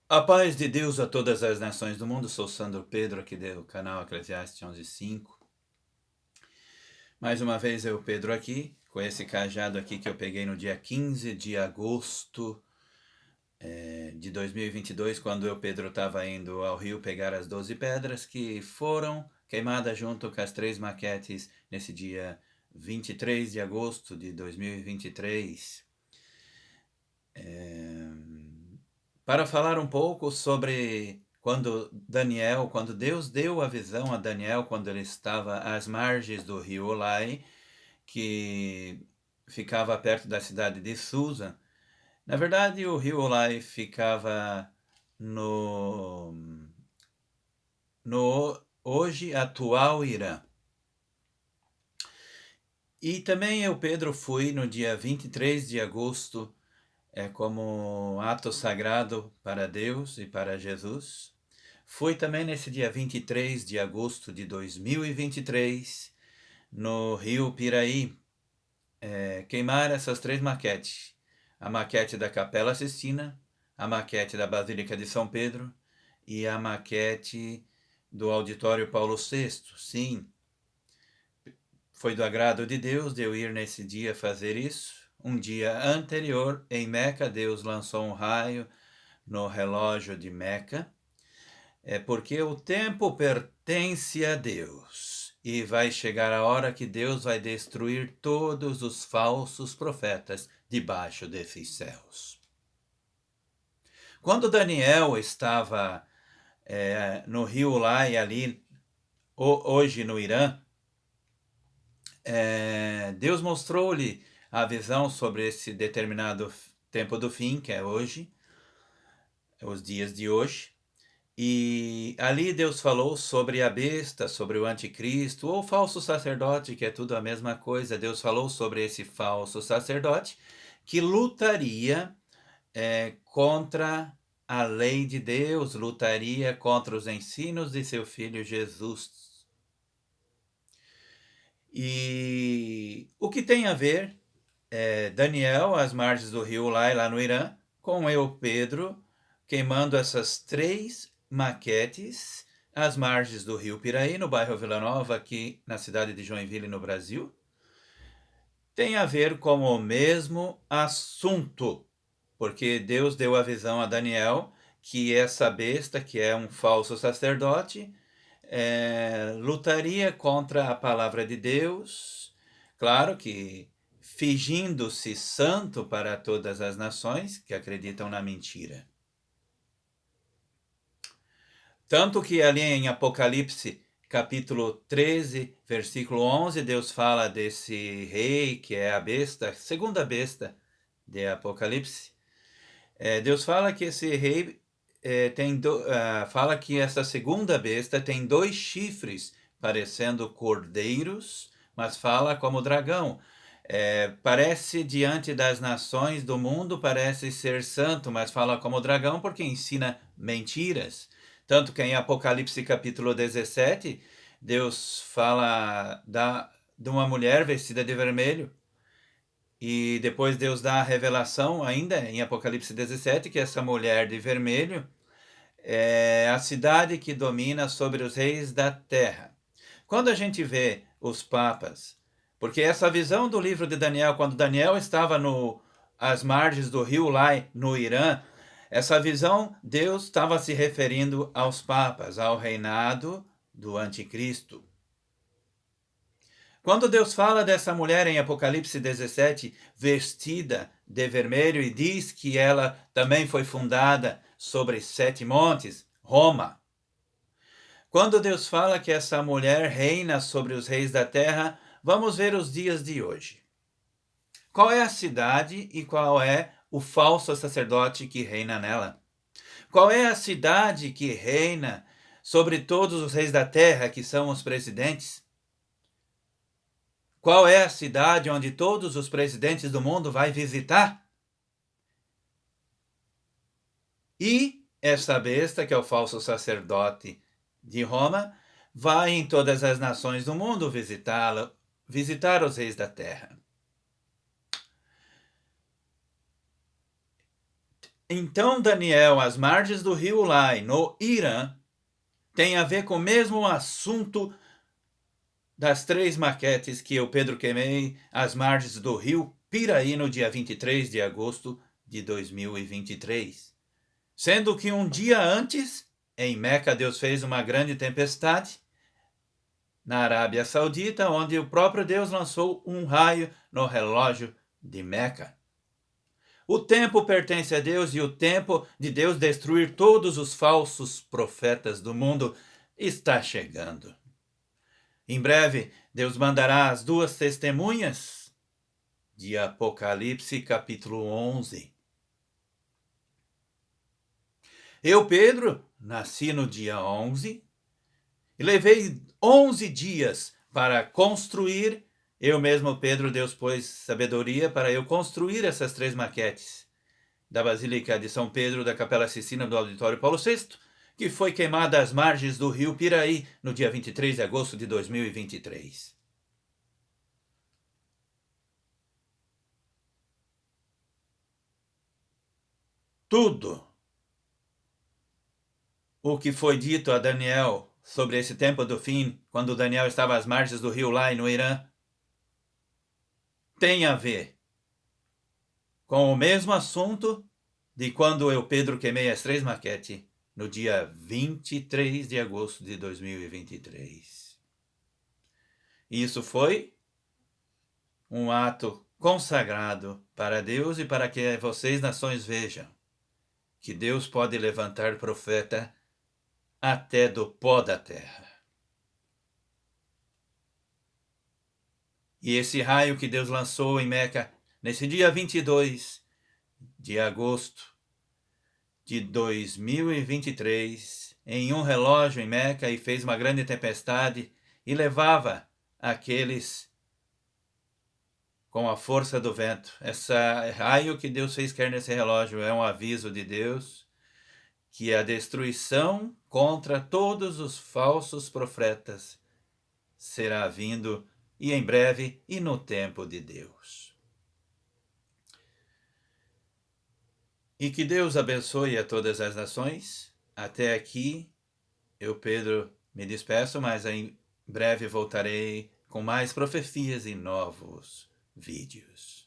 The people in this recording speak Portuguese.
A paz de Deus a todas as nações do mundo. Sou Sandro Pedro, aqui do canal Eclesiastes 11:5. Mais uma vez eu, Pedro, aqui, com esse cajado aqui que eu peguei no dia 15 de agosto de 2022, quando eu, Pedro, estava indo ao rio pegar as 12 pedras que foram queimadas junto com as 3 maquetes nesse dia 23 de agosto de 2023. Para falar um pouco sobre quando Deus deu a visão a Daniel quando ele estava às margens do rio Olai, que ficava perto da cidade de Susa. Na verdade, o rio Olai ficava no hoje atual Irã. E também eu, Pedro, fui no dia 23 de agosto, como ato sagrado para Deus e para Jesus. Fui também nesse dia 23 de agosto de 2023, no Rio Piraí, queimar essas 3 maquetes. A maquete da Capela Sistina, a maquete da Basílica de São Pedro e a maquete do Auditório Paulo VI. Sim, foi do agrado de Deus de eu ir nesse dia fazer isso. Um dia anterior, em Meca, Deus lançou um raio no relógio de Meca. É porque o tempo pertence a Deus e vai chegar a hora que Deus vai destruir todos os falsos profetas debaixo desses céus. Quando Daniel estava no rio Lai, ali, hoje no Irã, Deus mostrou-lhe a visão sobre esse determinado tempo do fim, que é hoje, os dias de hoje. E ali Deus falou sobre a besta, sobre o anticristo, ou falso sacerdote, que é tudo a mesma coisa. Deus falou sobre esse falso sacerdote que lutaria contra a lei de Deus, lutaria contra os ensinos de seu filho Jesus. E o que tem a ver Daniel, às margens do rio Ulai, lá no Irã, com eu, Pedro, queimando essas 3 maquetes às margens do rio Piraí, no bairro Vila Nova, aqui na cidade de Joinville, no Brasil, tem a ver com o mesmo assunto, porque Deus deu a visão a Daniel que essa besta, que é um falso sacerdote, lutaria contra a palavra de Deus, claro que fingindo-se santo para todas as nações que acreditam na mentira. Tanto que ali em Apocalipse, capítulo 13, versículo 11, Deus fala desse rei que é a besta, segunda besta de Apocalipse. Deus fala que esse rei fala que essa segunda besta tem 2 chifres, parecendo cordeiros, mas fala como dragão. Parece diante das nações do mundo, parece ser santo, mas fala como dragão porque ensina mentiras. Tanto que em Apocalipse capítulo 17, Deus fala de uma mulher vestida de vermelho. E depois Deus dá a revelação ainda em Apocalipse 17 que essa mulher de vermelho é a cidade que domina sobre os reis da terra. Quando a gente vê os papas, porque essa visão do livro de Daniel, quando Daniel estava às margens do rio Lai, no Irã, essa visão, Deus estava se referindo aos papas, ao reinado do anticristo. Quando Deus fala dessa mulher em Apocalipse 17, vestida de vermelho, e diz que ela também foi fundada sobre 7 montes, Roma. Quando Deus fala que essa mulher reina sobre os reis da terra, vamos ver os dias de hoje. Qual é a cidade e qual é o falso sacerdote que reina nela? Qual é a cidade que reina sobre todos os reis da terra, que são os presidentes? Qual é a cidade onde todos os presidentes do mundo vai visitar? E essa besta, que é o falso sacerdote de Roma, vai em todas as nações do mundo visitar os reis da terra. Então Daniel, às margens do rio Ulai, no Irã, tem a ver com o mesmo assunto das 3 maquetes que eu, Pedro, queimei às margens do rio Piraí no dia 23 de agosto de 2023. Sendo que um dia antes, em Meca, Deus fez uma grande tempestade na Arábia Saudita, onde o próprio Deus lançou um raio no relógio de Meca. O tempo pertence a Deus e o tempo de Deus destruir todos os falsos profetas do mundo está chegando. Em breve, Deus mandará as 2 testemunhas de Apocalipse, capítulo 11. Eu, Pedro, nasci no dia 11 e levei 11 dias para construir. Eu mesmo, Pedro, Deus pôs sabedoria para eu construir essas 3 maquetes da Basílica de São Pedro, da Capela Sistina do Auditório Paulo VI, que foi queimada às margens do rio Piraí no dia 23 de agosto de 2023. Tudo o que foi dito a Daniel sobre esse tempo do fim, quando Daniel estava às margens do rio Lai, no Irã, tem a ver com o mesmo assunto de quando eu, Pedro, queimei as 3 maquetes no dia 23 de agosto de 2023. Isso foi um ato consagrado para Deus e para que vocês, nações, vejam que Deus pode levantar profeta até do pó da terra. E esse raio que Deus lançou em Meca, nesse dia 22 de agosto de 2023, em um relógio em Meca, e fez uma grande tempestade e levava aqueles com a força do vento. Esse raio que Deus fez cair nesse relógio é um aviso de Deus que a destruição contra todos os falsos profetas será vindo, e em breve e no tempo de Deus. E que Deus abençoe a todas as nações. Até aqui, eu, Pedro, me despeço, mas em breve voltarei com mais profecias e novos vídeos.